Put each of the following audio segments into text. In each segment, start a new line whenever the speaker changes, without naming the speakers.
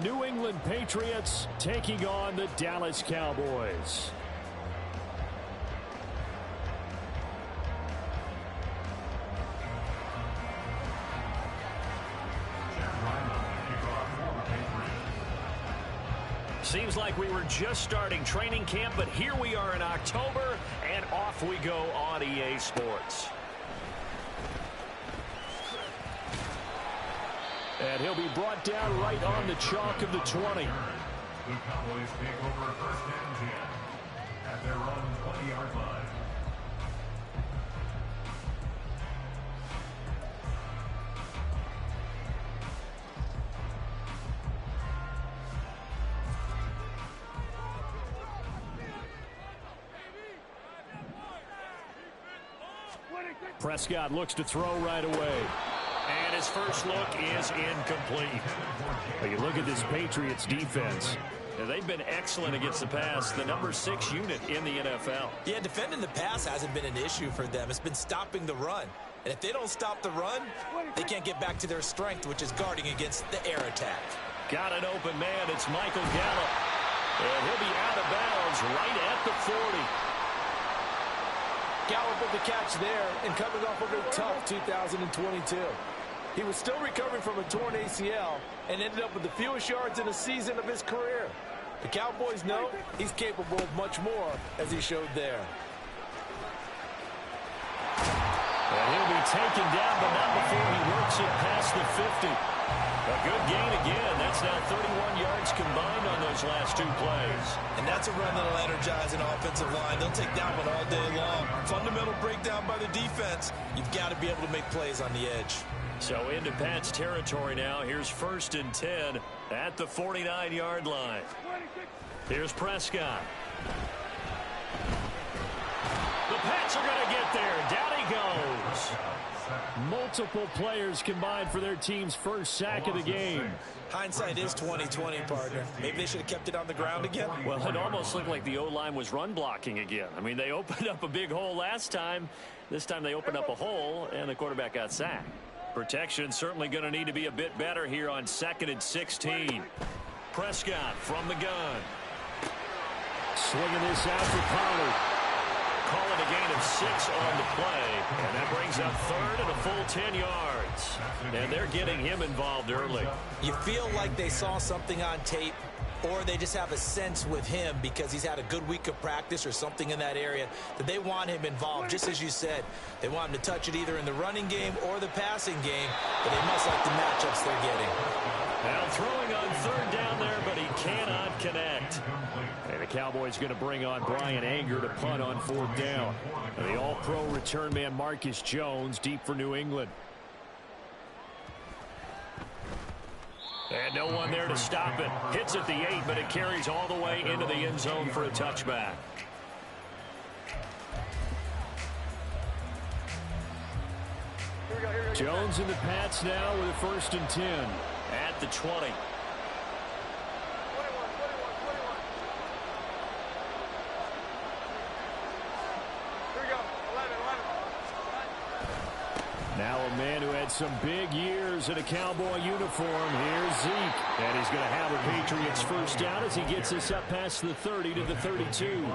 New England Patriots taking on the Dallas Cowboys. Seems like we were just starting training camp, but here we are in October, and off we go on EA Sports. And he'll be brought down right on the chalk of the 20.
The Cowboys take over first and 10 at their own 20-yard line.
Prescott looks to throw right away. And his first look is incomplete. But you look at this Patriots defense. They've been excellent against the pass, the number 6 unit in the NFL.
Yeah, defending the pass hasn't been an issue for them. It's been stopping the run. And if they don't stop the run, they can't get back to their strength, which is guarding against the air attack.
Got an open man. It's Michael Gallup. And he'll be out of bounds right at the 40.
Gallup with the catch there and coming off of a tough 2022. He was still recovering from a torn ACL and ended up with the fewest yards in a season of his career. The Cowboys know he's capable of much more, as he showed there.
And he'll be taken down, but not before he works it past the 50. A good gain again. That's now 31 yards combined on those last 2 plays.
And that's a run that'll energize an offensive line. They'll take that one all day long. Fundamental breakdown by the defense. You've got to be able to make plays on the edge.
So into Pat's territory now. Here's first and 10 at the 49-yard line. Here's Prescott. The Pats are going to get there. Down he goes. Multiple players combined for their team's first sack of the game.
Hindsight is 20/20, partner. Maybe they should have kept it on the ground again.
Well, it almost looked like the O-line was run blocking again. I mean, they opened up a big hole last time. This time they opened up a hole, and the quarterback got sacked. Protection certainly going to need to be a bit better here on 2nd and 16. Prescott from the gun. Swinging this out for Pollard. Call it a gain of 6 on the play, and that brings up 3rd and a full 10 yards. And they're getting him involved early.
You feel like they saw something on tape, or they just have a sense with him because he's had a good week of practice or something in that area that they want him involved. Just as you said, they want him to touch it either in the running game or the passing game, but they must like the matchups they're getting.
Now throwing on 3rd down there, but he cannot connect. And the Cowboys going to bring on Brian Anger to punt on 4th down. And the all-pro return man Marcus Jones deep for New England. And no one there to stop it. Hits at the 8, but it carries all the way into the end zone for a touchback. Jones and the Pats now with a 1st and 10 at the 20. Now a man who had some big years in a Cowboy uniform. Here's Zeke. And he's going to have a Patriots first down as he gets us up past the 30 to the 32.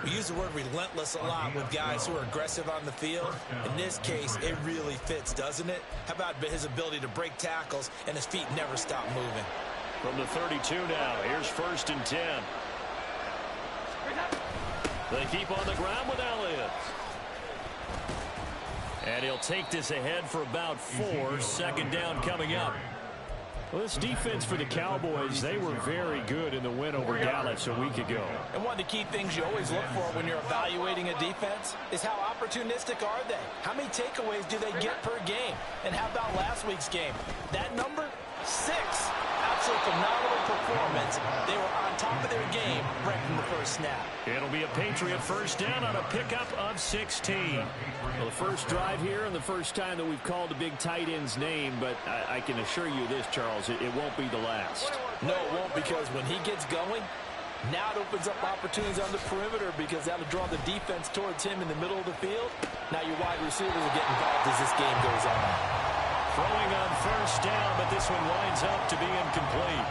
We use the word relentless a lot with guys who are aggressive on the field. In this case, it really fits, doesn't it? How about his ability to break tackles and his feet never stop moving?
From the 32 now, here's 1st and 10. They keep on the ground with Elliott. And he'll take this ahead for about 4. 2nd down coming up. Well, this defense for the Cowboys, they were very good in the win over Dallas a week ago.
And one of the key things you always look for when you're evaluating a defense is how opportunistic are they? How many takeaways do they get per game? And how about last week's game? That number, 6. Absolute phenomenal performance. They were on top of their game right from the first snap.
It'll be a Patriot first down on a pickup of 16. Well, the first drive here and the first time that we've called a big tight end's name, but I can assure you this, Charles, it won't be the last.
No, it won't, because when he gets going, now it opens up opportunities on the perimeter because that'll draw the defense towards him in the middle of the field. Now your wide receivers will get involved as this game goes on.
Throwing on first down, but this one winds up to be incomplete.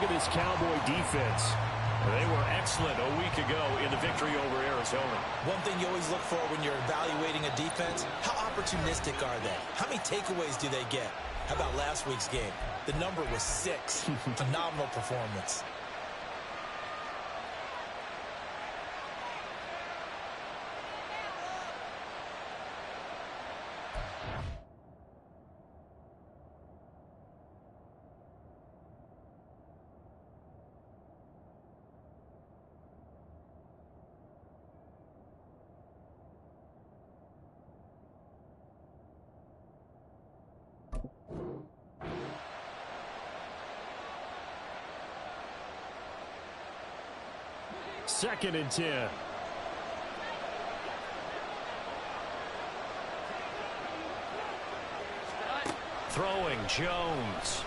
look at this Cowboy defense. They were excellent a week ago in the victory over Arizona.
One thing you always look for when you're evaluating a defense, how opportunistic are they? How many takeaways do they get? How about last week's game? The number was 6. Phenomenal performance.
Second and 10. Throwing Jones.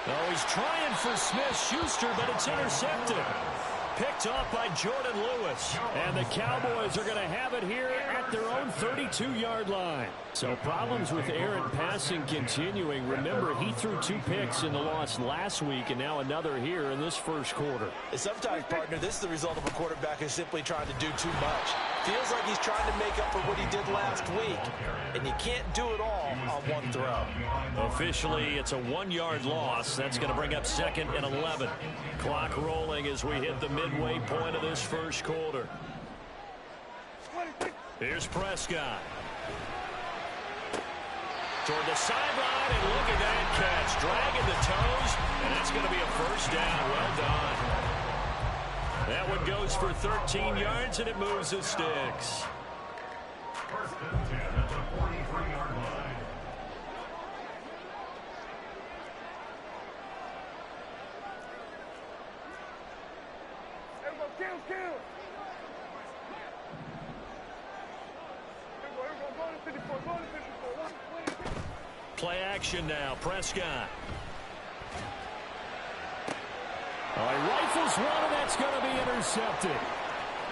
Oh, he's trying for Smith-Schuster, but it's intercepted. Picked off by Jordan Lewis. And the Cowboys are going to have it here at their own 32-yard line. So problems with errant passing continuing. Remember, he threw 2 picks in the loss last week, and now another here in this first quarter.
And sometimes, partner, this is the result of a quarterback who's simply trying to do too much. Feels like he's trying to make up for what he did last week. And you can't do it all on one throw.
Officially, it's a 1-yard loss. That's going to bring up 2nd and 11. Clock rolling as we hit the midway point of this first quarter. Here's Prescott. Toward the sideline, and look at that catch. Dragging the toes, and that's going to be a first down. Well done. That one goes for 13 yards, and it moves the sticks.
First and 10 at the 43-yard line.
Play action now. Prescott. Oh, he rifles one, and that's going to be intercepted.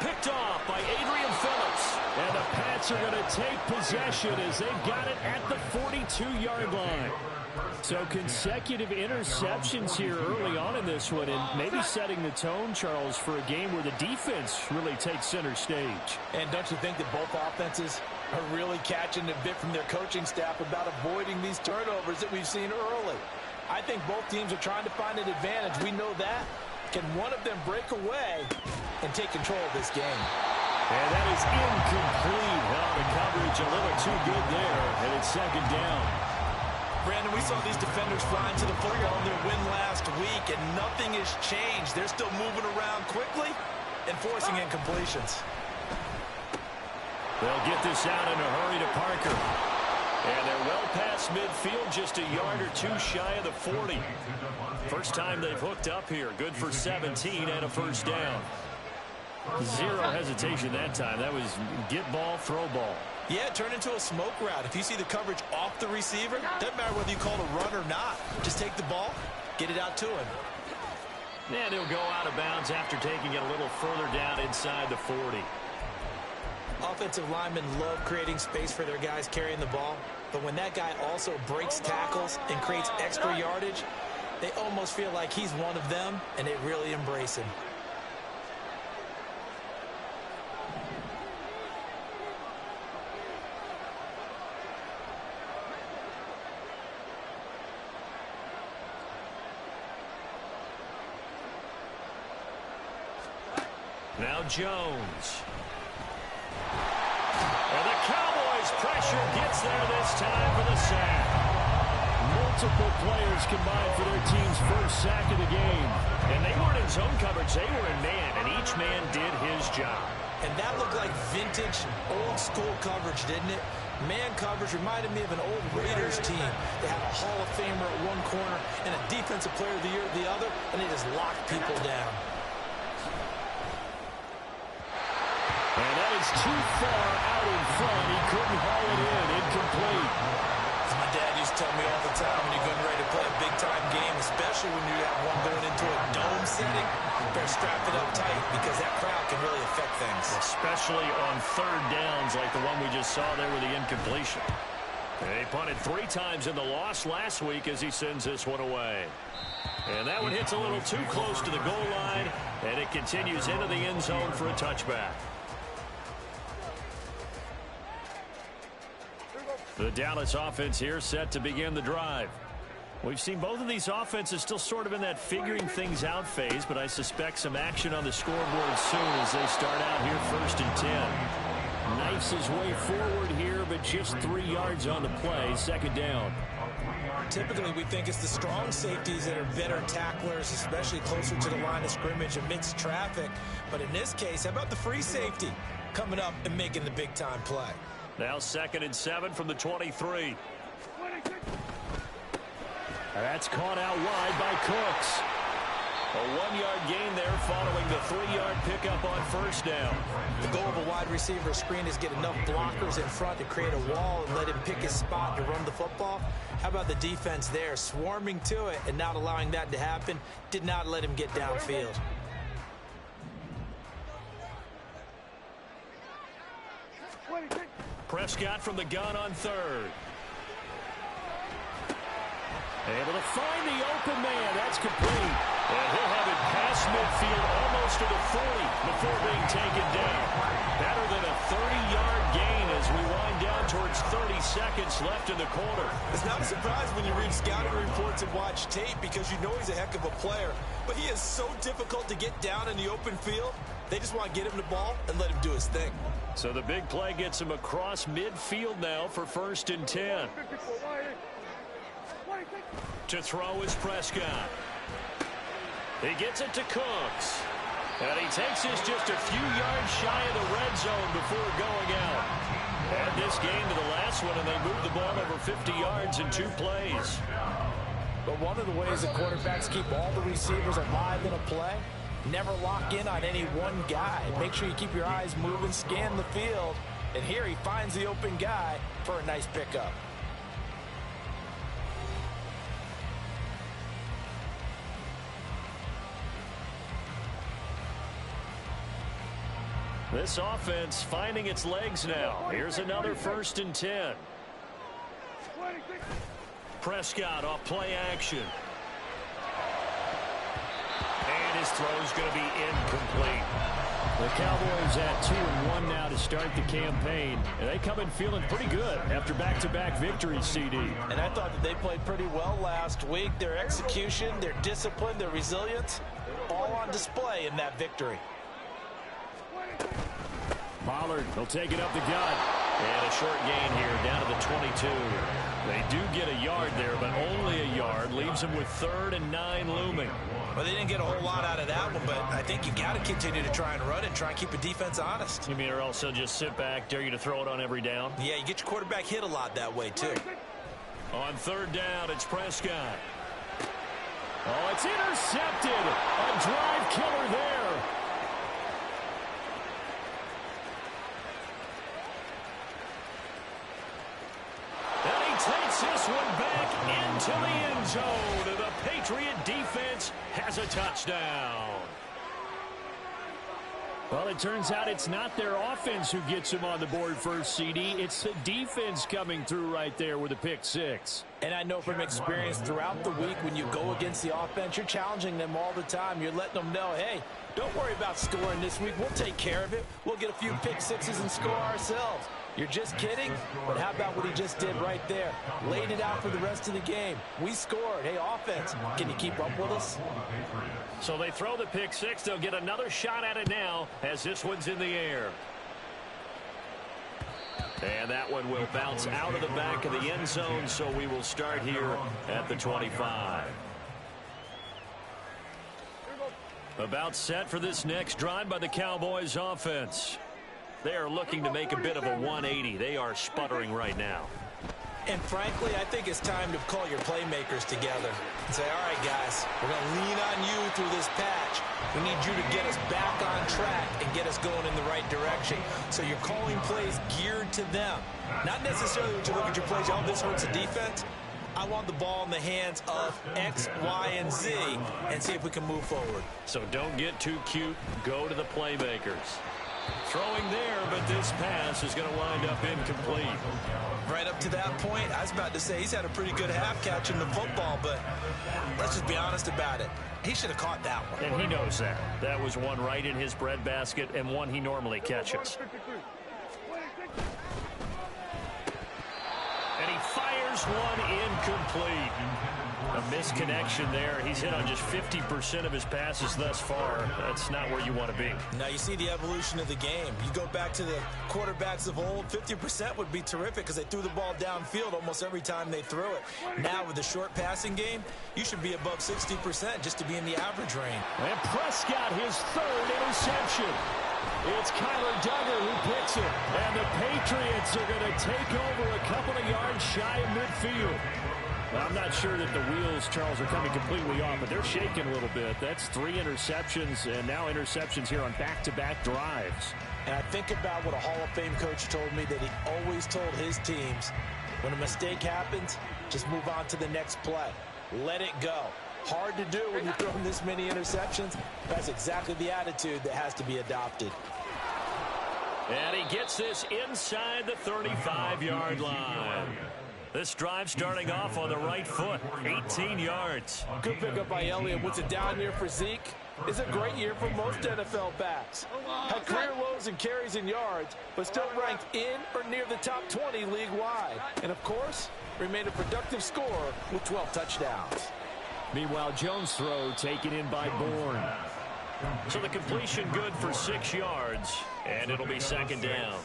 Picked off by Adrian Phillips. And the Pats are going to take possession as they've got it at the 42-yard line. So consecutive interceptions here early on in this one, and maybe setting the tone, Charles, for a game where the defense really takes center stage.
And don't you think that both offenses are really catching a bit from their coaching staff about avoiding these turnovers that we've seen early? I think both teams are trying to find an advantage. We know that. Can one of them break away and take control of this game?
And that is incomplete. Well, the coverage a little too good there, and it's 2nd down.
Brandon, we saw these defenders flying to the football in their win last week, and nothing has changed. They're still moving around quickly and forcing incompletions.
They'll get this out in a hurry to Parker. And they're well past midfield, just a yard or 2 shy of the 40. First time they've hooked up here. Good for 17 and a first down. Zero hesitation that time. That was get ball, throw ball.
Yeah, turn into a smoke route. If you see the coverage off the receiver, doesn't matter whether you call it a run or not. Just take the ball, get it out to him.
And he'll go out of bounds after taking it a little further down inside the 40.
Offensive linemen love creating space for their guys carrying the ball, but when that guy also breaks tackles and creates extra yardage, they almost feel like he's one of them, and they really embrace him.
Now Jones. And the Cowboys' pressure gets there this time for the sack. Multiple players combined for their team's first sack of the game. And they weren't in zone coverage, they were in man, and each man did his job.
And that looked like vintage, old-school coverage, didn't it? Man coverage reminded me of an old Raiders team. They had a Hall of Famer at one corner and a Defensive Player of the Year at the other, and they just locked people down.
And that is too far out in front. He couldn't haul it in. Incomplete.
As my dad used to tell me all the time, when you're getting ready to play a big-time game, especially when you have one going into a dome setting, you better strap it up tight because that crowd can really affect things.
Especially on third downs like the one we just saw there with the incompletion. He punted 3 times in the loss last week as he sends this one away. And that one hits a little too close to the goal line, and it continues into the end zone for a touchback. The Dallas offense here set to begin the drive. We've seen both of these offenses still sort of in that figuring things out phase, but I suspect some action on the scoreboard soon as they start out here 1st and 10. Knifes his way forward here, but just 3 yards on the play, 2nd down.
Typically, we think it's the strong safeties that are better tacklers, especially closer to the line of scrimmage amidst traffic. But in this case, how about the free safety coming up and making the big-time play?
Now 2nd and 7 from the 23. That's caught out wide by Cooks. A 1-yard gain there following the 3-yard pickup on 1st down.
The goal of a wide receiver screen is get enough blockers in front to create a wall and let him pick his spot to run the football. How about the defense there, swarming to it and not allowing that to happen? Did not let him get downfield.
Prescott from the gun on 3rd. Able to find the open man. That's complete. And he'll have it past midfield almost to the 40 before being taken down. Better than a 30-yard gain as we wind down towards 30 seconds left in the quarter.
It's not a surprise when you read scouting reports and watch tape because you know he's a heck of a player. But he is so difficult to get down in the open field. They just want to get him the ball and let him do his thing.
So the big play gets him across midfield now for 1st and 10. To throw is Prescott. He gets it to Cooks. And he takes this just a few yards shy of the red zone before going out. Add this game to the last one, and they move the ball over 50 yards in 2 plays.
But one of the ways the quarterbacks keep all the receivers alive in a play, never lock in on any one guy. Make sure you keep your eyes moving, scan the field. And here he finds the open guy for a nice pickup.
This offense finding its legs now. Here's another 1st and 10. Prescott off play action. And his throw's going to be incomplete. The Cowboys at 2-1 now to start the campaign. And they come in feeling pretty good after back-to-back victories, CD.
And I thought that they played pretty well last week. Their execution, their discipline, their resilience, all on display in that victory.
Pollard, he'll take it up the gut. And a short gain here down to the 22. They do get a yard there, but only a yard. Leaves them with 3rd and 9 looming.
Well, they didn't get a whole lot out of that one, but I think you got to continue to try and run it, try and keep the defense honest.
You mean or else they'll just sit back, dare you to throw it on every down?
Yeah, you get your quarterback hit a lot that way, too.
On 3rd down, it's Prescott. Oh, it's intercepted. A drive killer there. Takes this one back into the end zone. The Patriot defense has a touchdown. Well, it turns out it's not their offense who gets them on the board first, CD. It's the defense coming through right there with a pick 6.
And I know from experience throughout the week when you go against the offense, you're challenging them all the time. You're letting them know, hey, don't worry about scoring this week. We'll take care of it. We'll get a few pick 6s and score ourselves. You're just kidding? But how about what he just did right there? Laid it out for the rest of the game. We scored. Hey, offense, can you keep up with us?
So they throw the pick 6. They'll get another shot at it now as this one's in the air. And that one will bounce out of the back of the end zone, so we will start here at the 25. About set for this next drive by the Cowboys offense. They are looking to make a bit of a 180. They are sputtering right now.
And frankly, I think it's time to call your playmakers together and say, all right, guys, we're going to lean on you through this patch. We need you to get us back on track and get us going in the right direction. So you're calling plays geared to them. Not necessarily when you look at your plays, oh, this hurts the defense. I want the ball in the hands of X, Y, and Z and see if we can move forward.
So don't get too cute. Go to the playmakers. Throwing there, but this pass is going to wind up incomplete.
Right up to that point, I was about to say he's had a pretty good half catching the football, but let's just be honest about it. He should have caught that one.
And he knows that. That was one right in his breadbasket and one he normally catches. And he fires one incomplete. A misconnection there. He's hit on just 50% of his passes thus far. That's not where you want to be.
Now you see the evolution of the game. You go back to the quarterbacks of old, 50% would be terrific because they threw the ball downfield almost every time they threw it. Now with the short passing game, you should be above 60% just to be in the average range.
And Prescott, his third interception. It's Kyler Duggar who picks it. And the Patriots are going to take over a couple of yards shy of midfield. I'm not sure that the wheels, Charles, are coming completely off, but they're shaking a little bit. That's 3 interceptions, and now interceptions here on back-to-back drives.
And I think about what a Hall of Fame coach told me, that he always told his teams, when a mistake happens, just move on to the next play. Let it go. Hard to do when you're throwing this many interceptions. That's exactly the attitude that has to be adopted.
And he gets this inside the 35-yard line. This drive starting off on the right foot, 18 yards.
Good pickup by Elliott. What's a down year for Zeke? It's a great year for most NFL backs. Had career lows in carries and yards, but still ranked in or near the top 20 league-wide. And, of course, remained a productive scorer with 12 touchdowns.
Meanwhile, Jones' throw taken in by Bourne. So the completion good for 6 yards, and it'll be second down.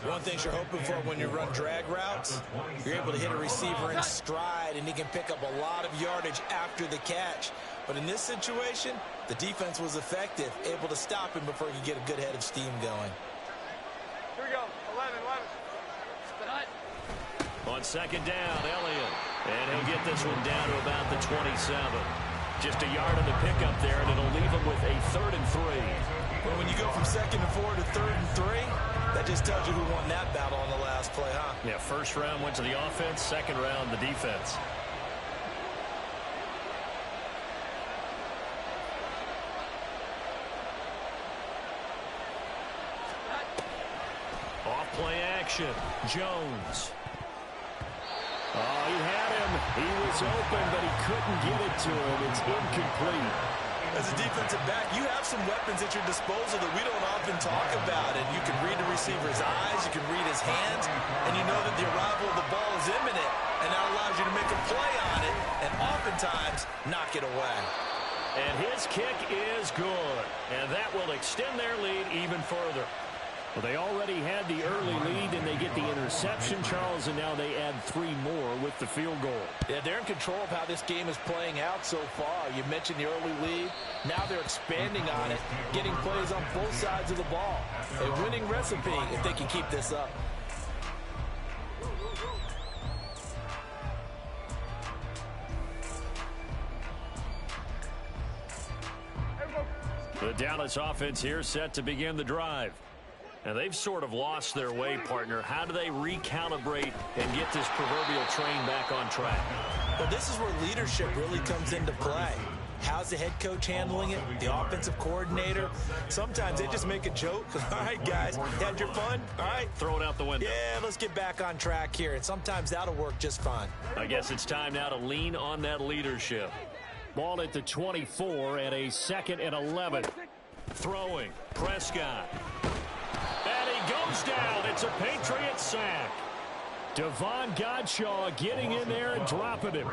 One thing you're hoping for when you run drag routes, you're able to hit a receiver in stride, and he can pick up a lot of yardage after the catch. But in this situation, the defense was effective, able to stop him before he could get a good head of steam going.
Here we go, 11.
On second down, Elliott. And he'll get this one down to about the 27. Just a yard on the pickup there, and it'll leave him with a 3rd and 3.
Well, when you go from 2nd and 4 to 3rd and 3, that just tells you who won that battle on the last play, huh?
Yeah, first round went to the offense, second round the defense. Off play action, Jones. Oh, he had him. He was open, but he couldn't get it to him. It's incomplete.
As a defensive back, you have some weapons at your disposal that we don't often talk about. And you can read the receiver's eyes, you can read his hands, and you know that the arrival of the ball is imminent, and that allows you to make a play on it and oftentimes knock it away.
And his kick is good, and that will extend their lead even further. Well, they already had the early lead, and they get the interception, Charles, and now they add 3 more with the field goal.
Yeah, they're in control of how this game is playing out so far. You mentioned the early lead. Now they're expanding on it, getting plays on both sides of the ball. A winning recipe if they can keep this up.
The Dallas offense here set to begin the drive. And they've sort of lost their way, partner. How do they recalibrate and get this proverbial train back on track?
Well, this is where leadership really comes into play. How's the head coach handling it? The offensive coordinator? Sometimes they just make a joke. All right, guys, had your fun? All right.
Throw it out the window.
Yeah, let's get back on track here. And sometimes that'll work just fine.
I guess it's time now to lean on that leadership. Ball at the 24 and a 2nd and 11. Throwing. Prescott. And he goes down. It's a Patriot sack. Devon Godshaw getting in there and dropping him.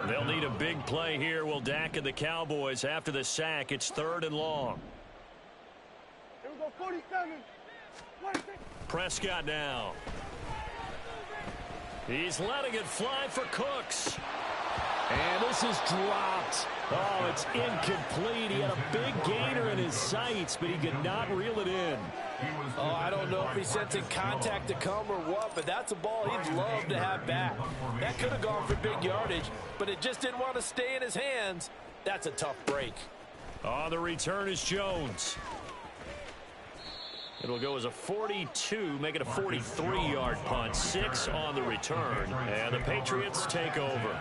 They'll need a big play here. Will Dak and the Cowboys after the sack. It's 3rd and long.
Here we go, 47.
Prescott now. He's letting it fly for Cooks. And this is dropped. Oh, it's incomplete. He had a big gainer in his sights, but he could not reel it in.
Oh, I don't know if he's sensing contact to come or what, but that's a ball he'd love to have back. That could have gone for big yardage, but it just didn't want to stay in his hands. That's a tough break.
On the return is Jones. It'll go as a 42, make it a 43-yard punt. 6 on the return, and the Patriots take over.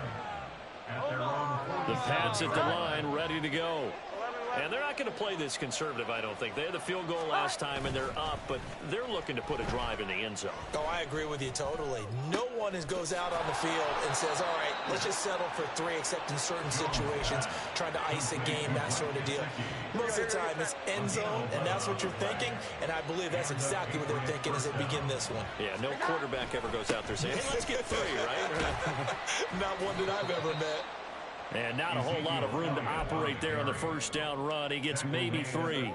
The Pats at the line, ready to go. And they're not going to play this conservative, I don't think. They had the field goal last time, and they're up, but they're looking to put a drive in the end zone.
Oh, I agree with you totally. No one goes out on the field and says, all right, let's just settle for 3, except in certain situations, trying to ice a game, that sort of deal. Most of the time, it's end zone, and that's what you're thinking, and I believe that's exactly what they're thinking as they begin this one.
Yeah, no quarterback ever goes out there saying, hey, let's get 3, right?
Not one that I've ever met.
And not a whole lot of room to operate there on the first down run. He gets maybe 3.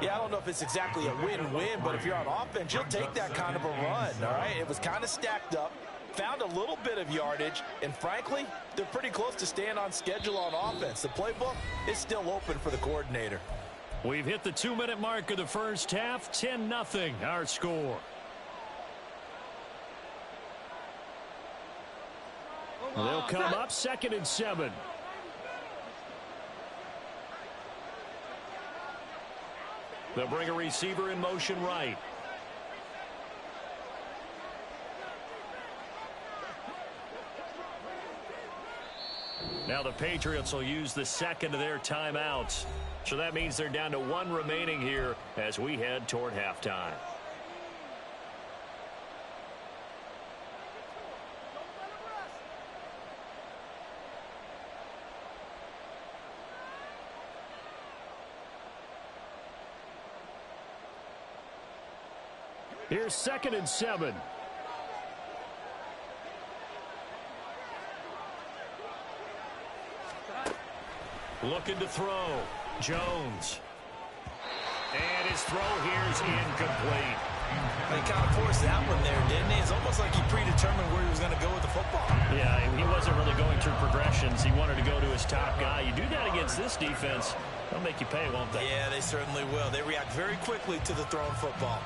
Yeah, I don't know if it's exactly a win-win, but if you're on offense, you'll take that kind of a run, all right? It was kind of stacked up, found a little bit of yardage, and frankly, they're pretty close to staying on schedule on offense. The playbook is still open for the coordinator.
We've hit the 2-minute mark of the first half, 10-0 our score. They'll come up 2nd and 7. They'll bring a receiver in motion right. Now the Patriots will use the second of their timeouts. So that means they're down to 1 remaining here as we head toward halftime. Here's 2nd and 7. Looking to throw. Jones. And his throw here is incomplete.
They kind of forced that one there, didn't he? It's almost like he predetermined where he was going to go with the football.
Yeah, he wasn't really going through progressions. He wanted to go to his top guy. You do that against this defense, they'll make you pay, won't they?
Yeah, they certainly will. They react very quickly to the thrown football.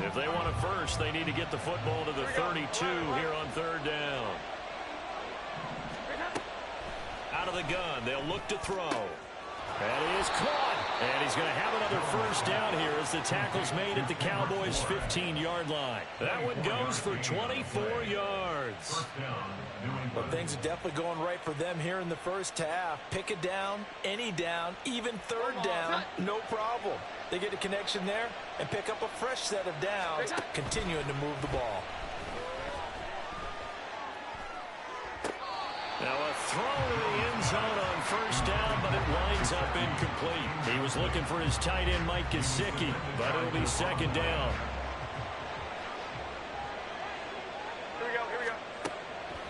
If they want it first, they need to get the football to the 32 here on 3rd down. Out of the gun, they'll look to throw. And he is caught. And he's going to have another first down here as the tackle's made at the Cowboys' 15-yard line. That one goes for 24 yards.
But things are definitely going right for them here in the first half. Pick a down, any down, even 3rd down, no problem. They get a connection there and pick up a fresh set of downs, continuing to move the ball.
Now a throw to the end zone on first down, but it winds up incomplete. He was looking for his tight end, Mike Gesicki, but it'll be 2nd down.
Here we go.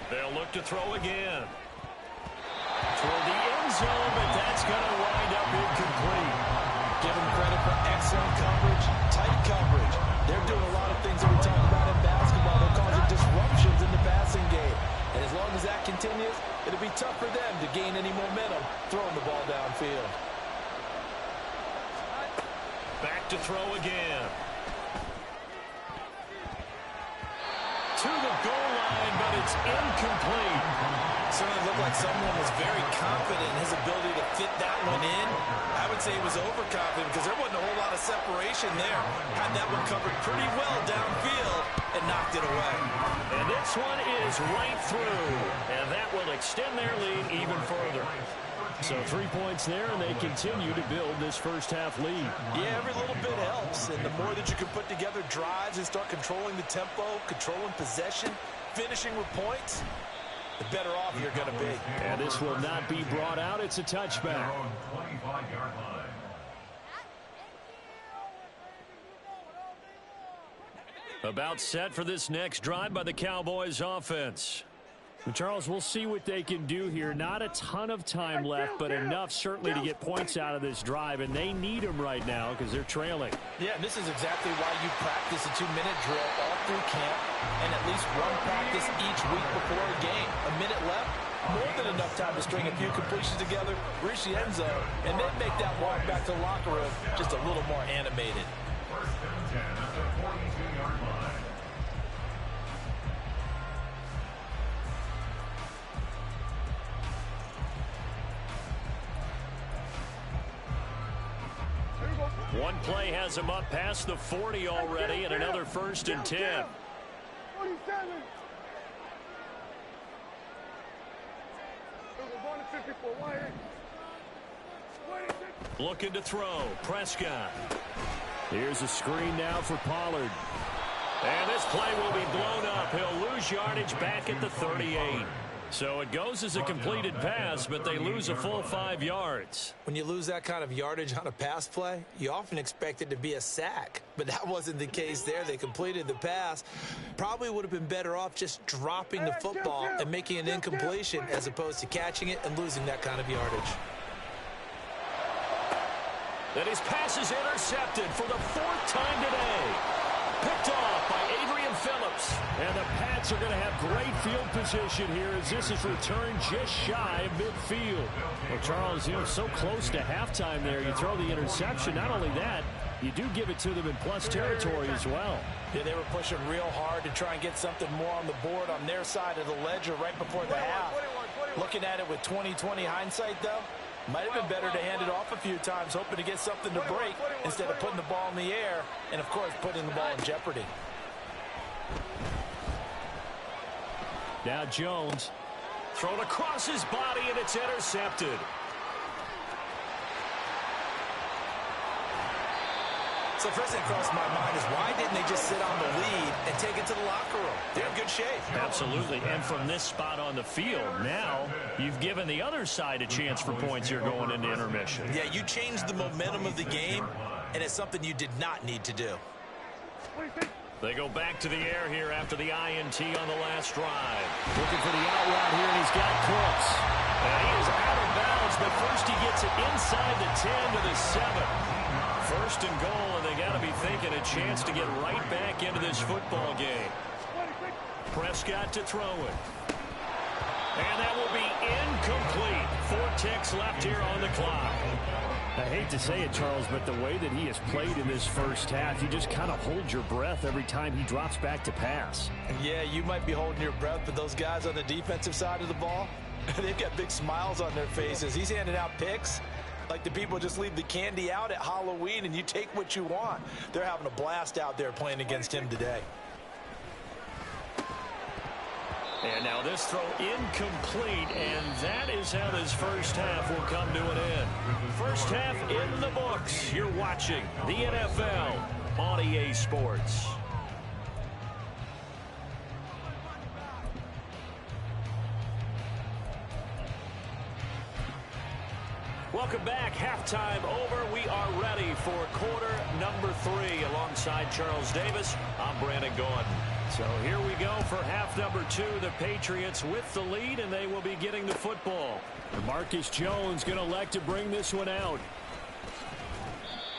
They'll look to throw again. Toward the end zone, but that's going to wind up incomplete.
Give them credit for excellent coverage, tight coverage. They're doing a lot of things that we talk about in basketball. They're causing disruptions in the passing game. And as long as that continues, it'll be tough for them to gain any momentum throwing the ball downfield.
Back to throw again. To the goal line, but it's incomplete.
Certainly looked like someone was very confident in his ability to fit that one in. I would say he was overconfident because there wasn't a whole lot of separation there. Had that one covered pretty well downfield and knocked it away.
And this one is right through, and that will extend their lead even further. So 3 points there, and they continue to build this first half lead.
Yeah, every little bit helps, and the more that you can put together drives and start controlling the tempo, controlling possession, finishing with points, the better off you're going to be.
And this will not be brought out. It's a touchback. About set for this next drive by the Cowboys offense. Charles, we'll see what they can do here. Not a ton of time left, but enough certainly to get points out of this drive, and they need them right now because they're trailing.
Yeah, and this is exactly why you practice a 2-minute drill all through camp and at least one practice each week before a game. A minute left, more than enough time to string a few completions together, reach the end zone, and then make that walk back to the locker room just a little more animated.
First and 10 at the 42-yard line.
One play has him up past the 40 already, and another 1st and 10.
47. Going to 54. Why?
Looking to throw. Prescott. Here's a screen now for Pollard. And this play will be blown up. He'll lose yardage back at the 38. So it goes as a completed pass, but they lose a full 5 yards.
When you lose that kind of yardage on a pass play, you often expect it to be a sack. But that wasn't the case there. They completed the pass. Probably would have been better off just dropping the football and making an incompletion as opposed to catching it and losing that kind of yardage.
And his pass is intercepted for the 4th time today. Picked off by Adrian Phillips. And the Pats are going to have great field position here as this is returned just shy of midfield. Well, Charles, so close to halftime there. You throw the interception. Not only that, you do give it to them in plus territory as well.
Yeah, they were pushing real hard to try and get something more on the board on their side of the ledger right before the half. Looking at it with 20/20 hindsight, though, might have been better to hand it off a few times, hoping to get something to break instead of putting the ball in the air and, of course, putting the ball in jeopardy.
Now Jones thrown across his body, and it's intercepted.
So first thing crossed my mind is why didn't they just sit on the lead and take it to the locker room? They're in good shape.
Absolutely. And from this spot on the field, now you've given the other side a chance for points here going into intermission.
Yeah, you changed the momentum of the game, and it's something you did not need to do.
They go back to the air here after the INT on the last drive. Looking for the out route here, and he's got Cooks. And he is out of bounds, but first he gets it inside the 10 to the 7. First and goal, and they got to be thinking a chance to get right back into this football game. Prescott to throw it. And that will be incomplete. 4 ticks left here on the clock. I hate to say it, Charles, but the way that he has played in this first half, you just kind of hold your breath every time he drops back to pass.
Yeah, you might be holding your breath, but those guys on the defensive side of the ball, they've got big smiles on their faces. He's handing out picks like the people just leave the candy out at Halloween and you take what you want. They're having a blast out there playing against him today.
And now this throw incomplete, and that is how this first half will come to an end. First half in the books. You're watching the NFL on EA Sports. Welcome back. Halftime over. We are ready for quarter number 3 alongside Charles Davis. I'm Brandon Gordon. So here we go for half number 2. The Patriots with the lead, and they will be getting the football. Marcus Jones going to elect to bring this one out.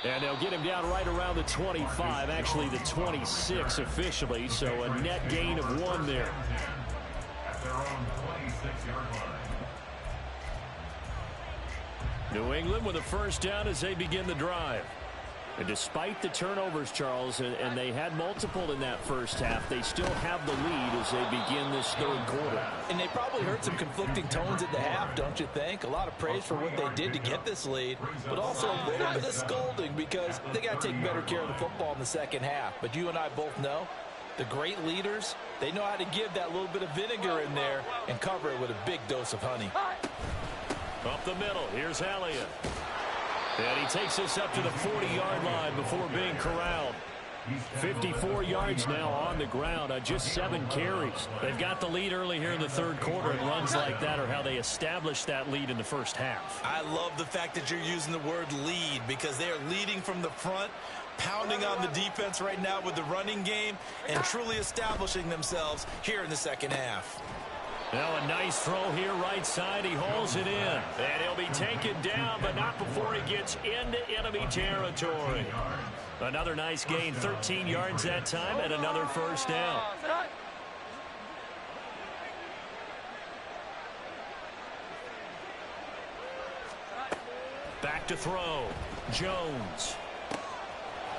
And they'll get him down right around the 25, actually the 26 officially, so a net gain of 1 there.
At their own 26-yard line.
New England with a first down as they begin the drive. And despite the turnovers, Charles, and they had multiple in that first half, they still have the lead as they begin this third quarter.
And they probably heard some conflicting tones at the half, don't you think? A lot of praise for what they did to get this lead, but also a little bit of scolding because they got to take better care of the football in the second half. But you and I both know the great leaders, they know how to give that little bit of vinegar in there and cover it with a big dose of honey.
Up the middle, here's Elliott. And he takes this up to the 40-yard line before being corralled. 54 yards now on the ground on just 7 carries. They've got the lead early here in the third quarter, and runs like that are how they established that lead in the first half.
I love the fact that you're using the word lead because they are leading from the front, pounding on the defense right now with the running game, and truly establishing themselves here in the second half.
Now a nice throw here right side. He hauls it in. And he'll be taken down, but not before he gets into enemy territory. Another nice gain, 13 yards that time, and another first down. Back to throw. Jones.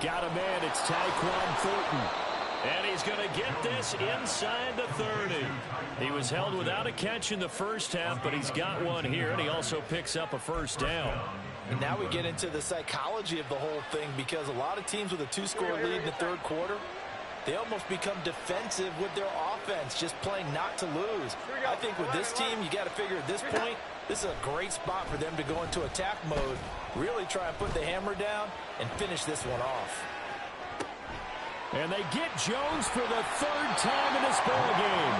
Got a man. It's Tyquan Thornton. And he's going to get this inside the 30. He was held without a catch in the first half, but he's got one here, and he also picks up a first down.
And now we get into the psychology of the whole thing because a lot of teams with a 2-score lead in the third quarter, they almost become defensive with their offense, just playing not to lose. I think with this team, you got to figure at this point, this is a great spot for them to go into attack mode, really try and put the hammer down and finish this one off.
And they get Jones for the third time in this ball game.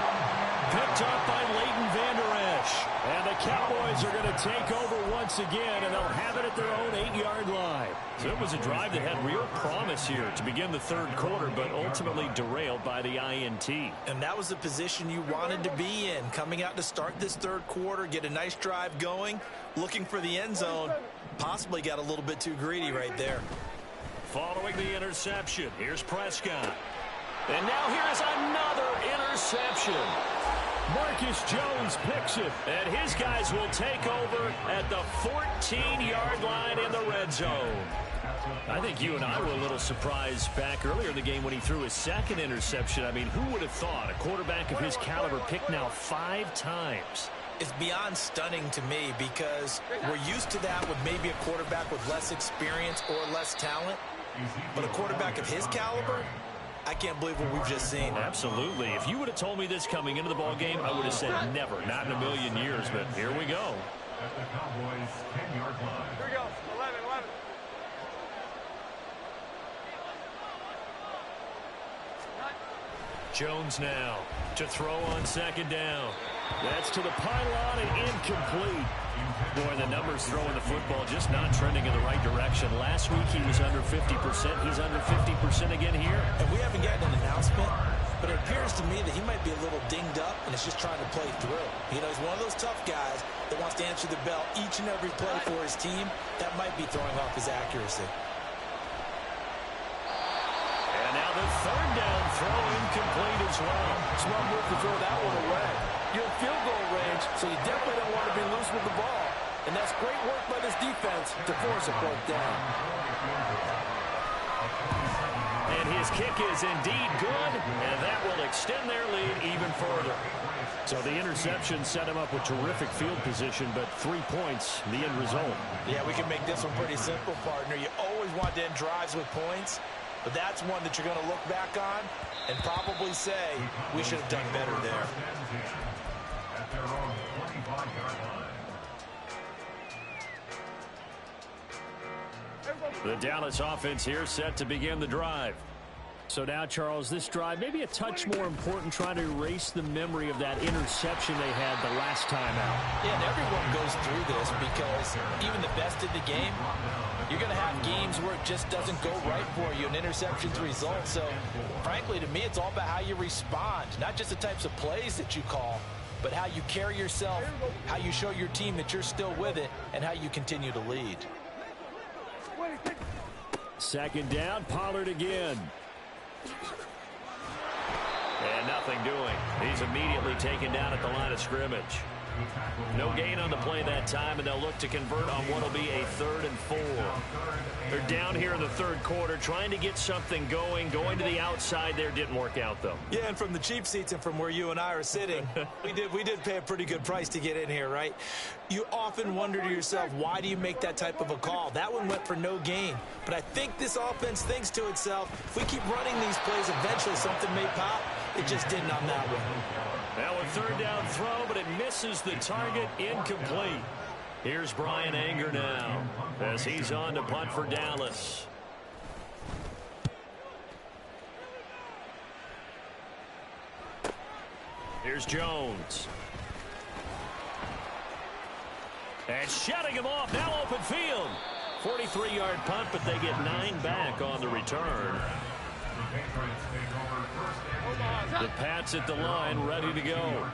Picked up by Leighton Vander Esch. And the Cowboys are going to take over once again, and they'll have it at their own 8-yard line. So it was a drive that had real promise here to begin the third quarter, but ultimately derailed by the INT.
And that was the position you wanted to be in, coming out to start this third quarter, get a nice drive going, looking for the end zone. Possibly got a little bit too greedy right there.
Following the interception, here's Prescott. And now here's another interception. Marcus Jones picks it, and his guys will take over at the 14-yard line in the red zone. I think you and I were a little surprised back earlier in the game when he threw his second interception. I mean, who would have thought a quarterback of his caliber picked now 5 times?
It's beyond stunning to me because we're used to that with maybe a quarterback with less experience or less talent. But a quarterback of his caliber, I can't believe what we've just seen.
Absolutely. If you would have told me this coming into the ball game, I would have said never, not in a million years. But here we go.
At the Cowboys' 10-yard line.
Here we go. 11, 11.
Jones now to throw on second down. That's to the pylon and incomplete. Boy, the numbers throwing the football just not trending in the right direction. Last week he was under 50%. He's under 50% again here.
And we haven't gotten an announcement, but it appears to me that he might be a little dinged up and is just trying to play through. You know, he's one of those tough guys that wants to answer the bell each and every play for his team. That might be throwing off his accuracy.
And now the third down throw incomplete as well.
Smart move to throw that one away. You're in field goal range, so you definitely don't want to be loose with the ball. And that's great work by this defense to force a fourth down.
And his kick is indeed good, and that will extend their lead even further. So the interception set him up with terrific field position, but 3 points, the end result.
Yeah, we can make this one pretty simple, partner. You always want to end drives with points, but that's one that you're going to look back on and probably say, we should have done better there.
At their own 25-yard line.
The Dallas offense here set to begin the drive. So now, Charles, this drive maybe a touch more important, trying to erase the memory of that interception they had the last time out.
Yeah, and everyone goes through this because even the best in the game, you're going to have games where it just doesn't go right for you, and interceptions result. So, frankly, to me, it's all about how you respond, not just the types of plays that you call, but how you carry yourself, how you show your team that you're still with it, and how you continue to lead.
Second down, Pollard again. And nothing doing. He's immediately taken down at the line of scrimmage. No gain on the play that time, and they'll look to convert on what will be a 3rd and 4. They're down here in the third quarter, trying to get something going to the outside there. Didn't work out, though.
Yeah, and from the cheap seats and from where you and I are sitting, we did pay a pretty good price to get in here, right? You often wonder to yourself, why do you make that type of a call? That one went for no gain. But I think this offense thinks to itself, if we keep running these plays, eventually something may pop. It just didn't on that one.
Now a 3rd down throw, but it misses the target, incomplete. Here's Brian Anger now as he's on to punt for Dallas. Here's Jones. And shutting him off, now open field. 43-yard punt, but they get 9 back on the return. The Pats at the line, ready to go.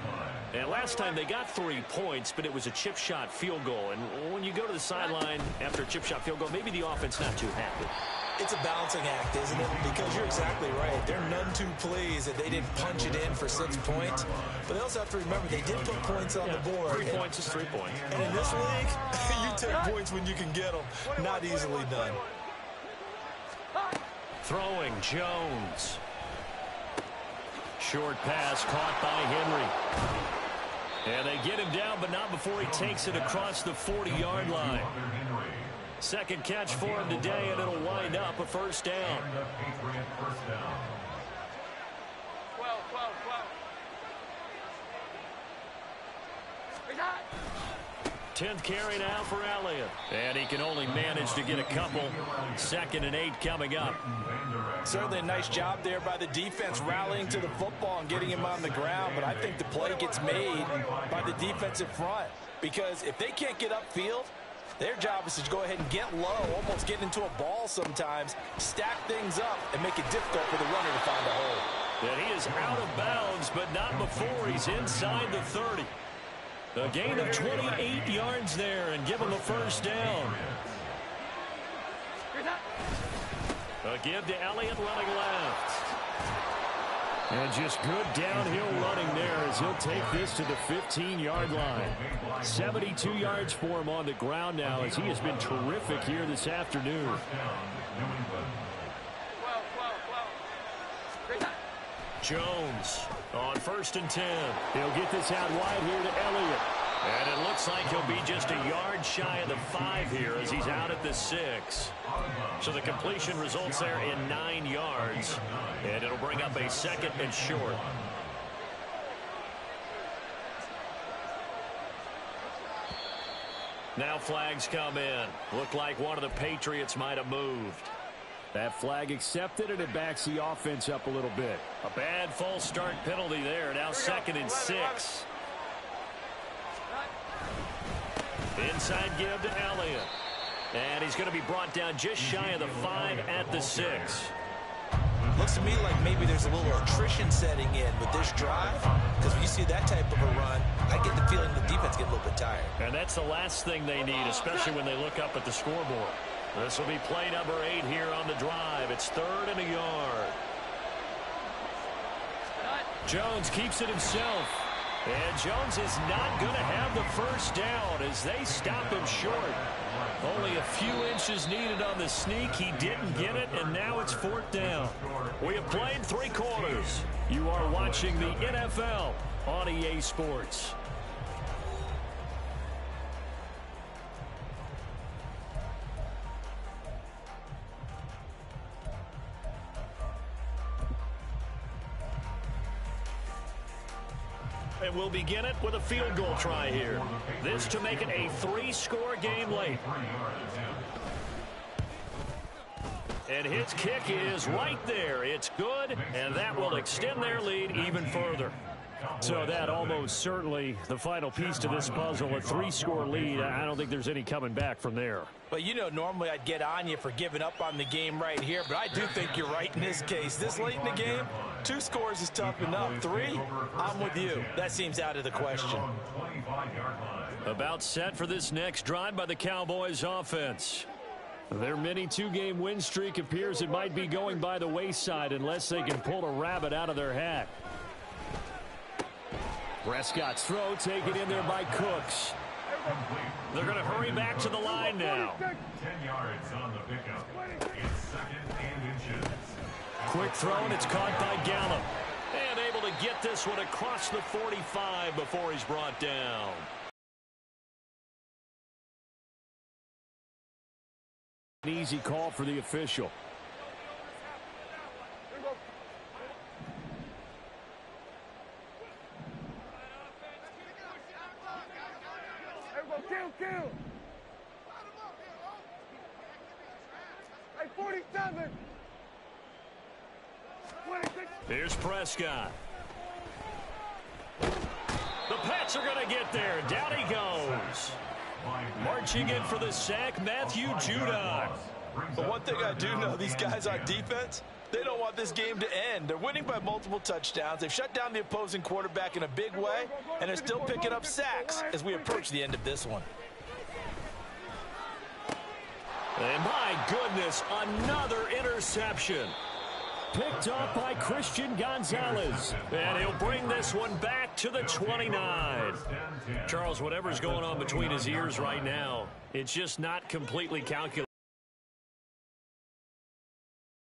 And last time they got 3 points, but it was a chip shot field goal. And when you go to the sideline after a chip shot field goal, maybe the offense not too happy.
It's a balancing act, isn't it? Because you're exactly right. There are none too pleased that they didn't punch it in for 6 points. But they also have to remember they did put points on the board.
3 points is 3 points.
And in this league, you take points when you can get them. Not easily done.
Throwing Jones. Short pass caught by Henry. And they get him down, but not before he takes it across the 40-yard line. Second catch for him today, and it'll wind up a 1st down. 10th carry now for Elliott. And he can only manage to get a couple. 2nd and 8 coming up.
Certainly a nice job there by the defense rallying to the football and getting him on the ground. But I think the play gets made by the defensive front. Because if they can't get upfield, their job is to go ahead and get low, almost get into a ball sometimes, stack things up, and make it difficult for the runner to find a hole.
And he is out of bounds, but not before he's inside the 30. A gain of 28 yards there and give him a first down. A give to Elliott running left. And just good downhill running there as he'll take this to the 15-yard line. 72 yards for him on the ground now as he has been terrific here this afternoon. Jones on 1st and 10. He'll get this out wide here to Elliott. And it looks like he'll be just a yard shy of the 5 here as he's out at the 6. So the completion results there in 9 yards. And it'll bring up a 2nd and short. Now flags come in. Look like one of the Patriots might have moved. That flag accepted, and it backs the offense up a little bit. A bad false start penalty there. Now 2nd and 6. Inside give to Elliott. And he's going to be brought down just shy of the 5 at the 6.
Looks to me like maybe there's a little attrition setting in with this drive. Because when you see that type of a run, I get the feeling the defense get a little bit tired.
And that's the last thing they need, especially when they look up at the scoreboard. This will be play number 8 here on the drive. It's 3rd and a yard. Jones keeps it himself. And Jones is not going to have the first down as they stop him short. Only a few inches needed on the sneak. He didn't get it, and now it's 4th down. We have played 3 quarters. You are watching the NFL on EA Sports. And we'll begin it with a field goal try here. This to make it a 3-score game late. And his kick is right there. It's good, and that will extend their lead even further. So that almost certainly the final piece to this puzzle, a 3-score lead. I don't think there's any coming back from there.
But, you know, normally I'd get on you for giving up on the game right here, but I do think you're right in this case. This late in the game, 2 scores is tough enough. 3, I'm with you. That seems out of the question.
About set for this next drive by the Cowboys offense. Their mini 2-game win streak appears it might be going by the wayside unless they can pull a rabbit out of their hat. Prescott's throw taken in there by Cooks. They're going to hurry back to the line now.
10 yards on the pickup. It's 2nd and inches.
Quick throw, and it's caught by Gallup. And able to get this one across the 45 before he's brought down. An easy call for the official.
Kill. Hey, 47. 26.
Here's Prescott. The Pats are going to get there. Down he goes. Marching in for the sack, Matthew Judon.
But one thing I do know, these guys on defense, they don't want this game to end. They're winning by multiple touchdowns. They've shut down the opposing quarterback in a big way, and they're still picking up sacks as we approach the end of this one.
And my goodness, another interception. Picked up by Christian Gonzalez. And he'll bring this one back to the 29. Charles, whatever's going on between his ears right now, it's just not completely calculated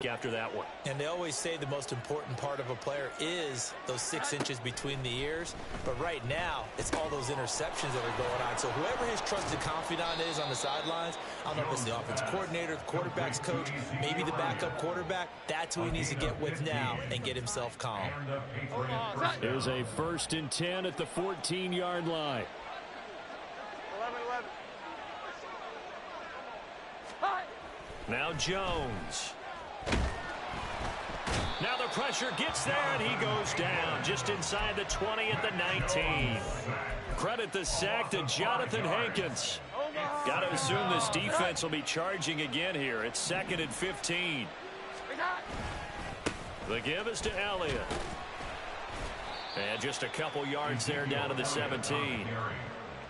after that one.
And they always say the most important part of a player is those 6 inches between the ears. But right now, it's all those interceptions that are going on. So whoever his trusted confidant is on the sidelines, I don't know if it's the offensive coordinator, the quarterback's coach, maybe the backup quarterback, that's who he needs to get with now and get himself calm.
Here's a 1st and 10 at the 14-yard line. Now Jones. Now the pressure gets there, and he goes down just inside the 20 at the 19. Credit the sack to Jonathan Hankins. Got to assume this defense will be charging again here. It's 2nd and 15. The give is to Elliott. And just a couple yards there down to the 17.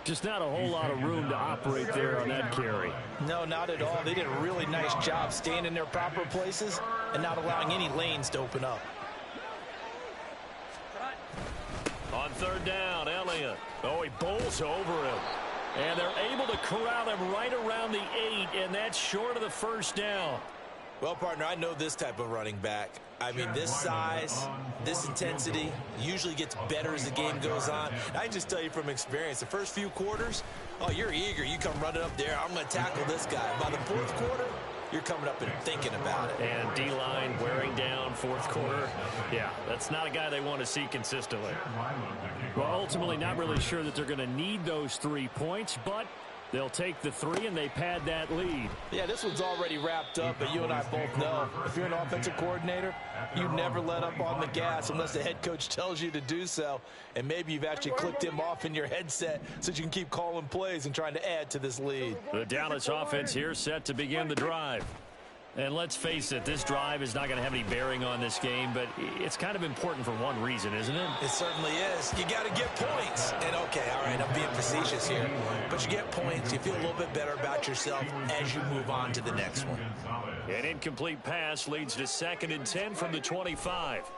Just not a whole lot of room to operate there on that carry.
No, not at all. They did a really nice job staying in their proper places and not allowing any lanes to open up.
On 3rd down, Elliott. Oh, he bowls over him. And they're able to corral him right around the 8, and that's short of the 1st down.
Well, partner, I know this type of running back. I mean, this size, this intensity usually gets better as the game goes on. I can just tell you from experience, the first few quarters, oh, you're eager. You come running up there. I'm going to tackle this guy. By the 4th quarter, you're coming up and thinking about it.
And D-line wearing down 4th quarter. Yeah, that's not a guy they want to see consistently.
Well, ultimately, not really sure that they're going to need those 3 points, but they'll take the 3 and they pad that lead.
Yeah, this one's already wrapped up, but you and I both know if you're an offensive coordinator, you never let up on the gas unless the head coach tells you to do so. And maybe you've actually clicked him off in your headset so that you can keep calling plays and trying to add to this lead.
The Dallas offense here set to begin the drive. And let's face it, this drive is not going to have any bearing on this game, but it's kind of important for one reason, isn't it?
It certainly is. You got to get points. And, okay, all right, I'm being facetious here. But you get points. You feel a little bit better about yourself as you move on to the next one.
An incomplete pass leads to 2nd and 10 from the 25.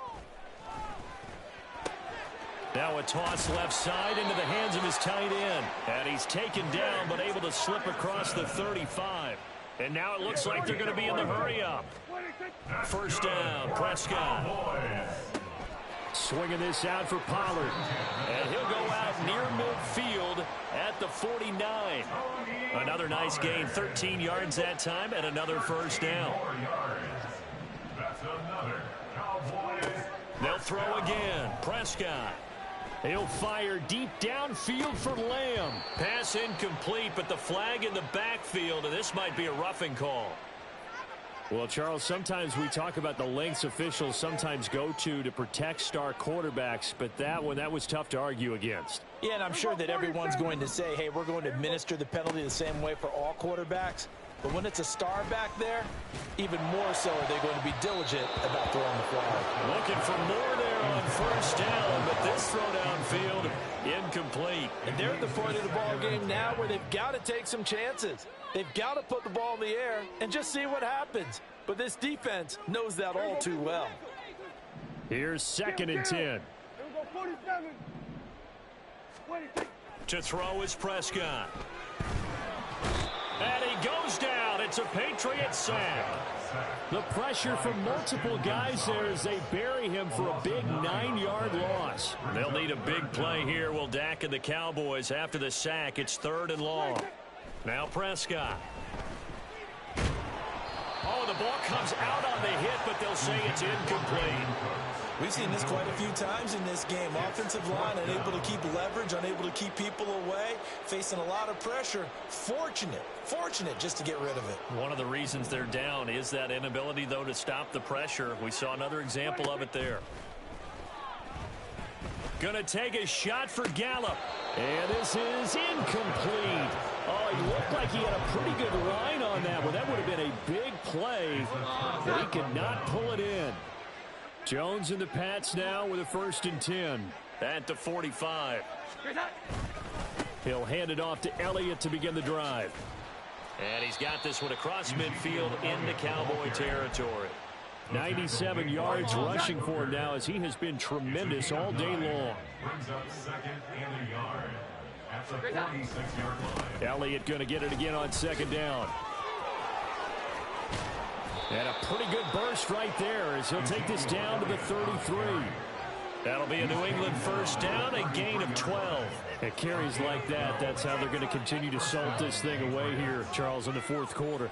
Now a toss left side into the hands of his tight end. And he's taken down but able to slip across the 35. And now it looks like they're going to be in the hurry-up. 1st down, Prescott.
Swinging this out for Pollard.
And he'll go out near midfield at the 49. Another nice gain, 13 yards that time, and another 1st down. They'll throw again. Prescott. He'll fire deep downfield for Lamb. Pass incomplete, but the flag in the backfield, and this might be a roughing call.
Well, Charles, sometimes we talk about the lengths officials sometimes go to protect star quarterbacks, but that was tough to argue against.
Yeah, and I'm sure that everyone's going to say, hey, we're going to administer the penalty the same way for all quarterbacks. But when it's a star back there, even more so are they going to be diligent about throwing the flag.
Looking for more there on 1st down, but this throw downfield incomplete.
And they're at the point of the ball game now where they've got to take some chances. They've got to put the ball in the air and just see what happens. But this defense knows that all too well.
Here's 2nd and 10.
Here we go, 47. 26.
To throw is Prescott. And he goes down. It's a Patriot sack.
The pressure from multiple guys there as they bury him for a big 9-yard loss.
They'll need a big play here. Will Dak and the Cowboys after the sack. It's 3rd and long. Now Prescott. Oh, the ball comes out on the hit, but they'll say it's incomplete.
We've seen this quite a few times in this game. Offensive line unable to keep leverage, unable to keep people away, facing a lot of pressure. Fortunate just to get rid of it.
One of the reasons they're down is that inability, though, to stop the pressure. We saw another example of it there. Going to take a shot for Gallup.
And this is incomplete. Oh, he looked like he had a pretty good line on that one. That would have been a big play, but he could not pull it in. Jones and the Pats now with a 1st and 10.
At the 45.
He'll hand it off to Elliott to begin the drive.
And he's got this one across midfield into Cowboy territory.
97 yards rushing for him now as he has been tremendous all day long.
Brings up 2nd and a yard at the 46-yard line.
Elliott going to get it again on 2nd down. And a pretty good burst right there as he'll take this down to the 33.
That'll be a New England 1st down, a gain of 12.
At carries like that, that's how they're going to continue to salt this thing away here, Charles, in the 4th quarter.